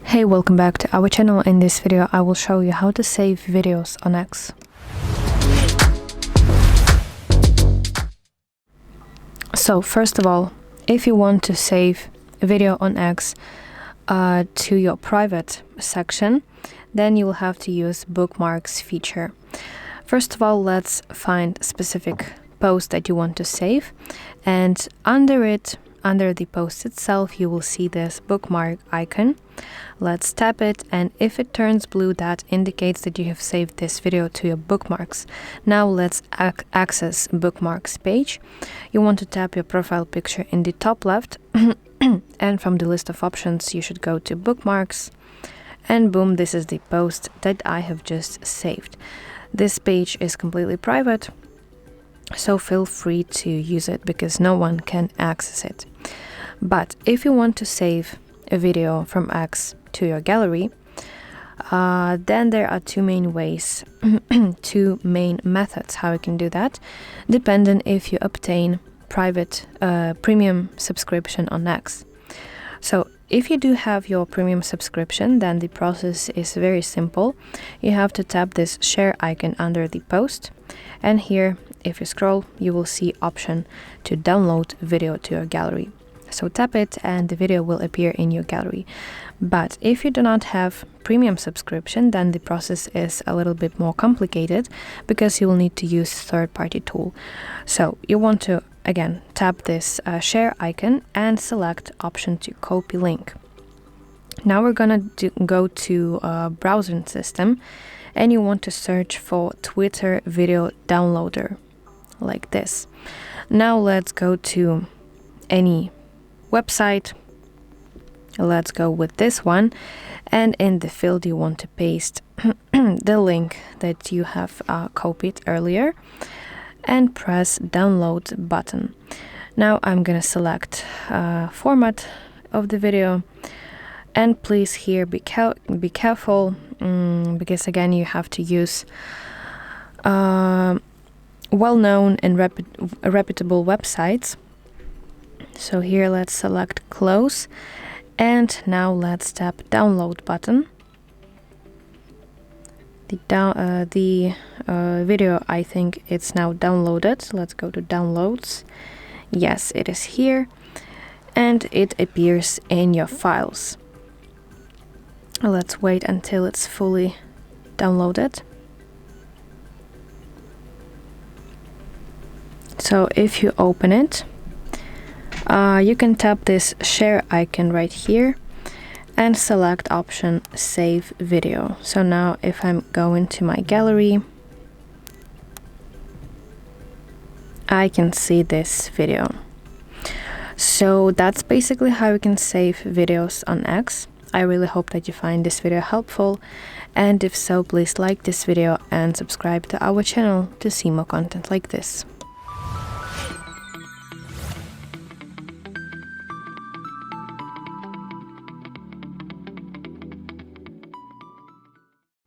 Hey, welcome back to our channel. In this video I will show you how to save videos on X. So first of all, if you want to save a video on X to your private section, then you will have to use bookmarks feature. First of all, let's find a specific post that you want to save, and under the post itself, you will see this bookmark icon. Let's tap it, and if it turns blue, that indicates that you have saved this video to your bookmarks. Now let's access bookmarks page. You want to tap your profile picture in the top left and from the list of options you should go to bookmarks, and boom, this is the post that I have just saved. This page is completely private, so feel free to use it because no one can access it. But if you want to save a video from X to your gallery, then there are two main ways, two main methods how you can do that, depending if you obtain private premium subscription on X. So if you do have your premium subscription, then the process is very simple. You have to tap this share icon under the post, and here, if you scroll, you will see option to download video to your gallery. So tap it and the video will appear in your gallery. But if you do not have premium subscription, then the process is a little bit more complicated because you will need to use third-party tool. So you want to again tap this share icon and select option to copy link. Now we're gonna go to browsing system, and you want to search for Twitter video downloader like this. Now let's go to any website. Let's go with this one, and in the field you want to paste the link that you have copied earlier and press download button. Now I'm gonna select format of the video, and please here be careful because again you have to use well-known and reputable websites. So here let's select close, and now let's tap download button. The video, I think it's now downloaded. Let's go to downloads. Yes, it is here, and it appears in your files. Let's wait until it's fully downloaded. So if you open it, you can tap this share icon right here and select option save video. So now if I'm going to my gallery, I can see this video. So that's basically how you can save videos on X. I really hope that you find this video helpful, and if so, please like this video and subscribe to our channel to see more content like this.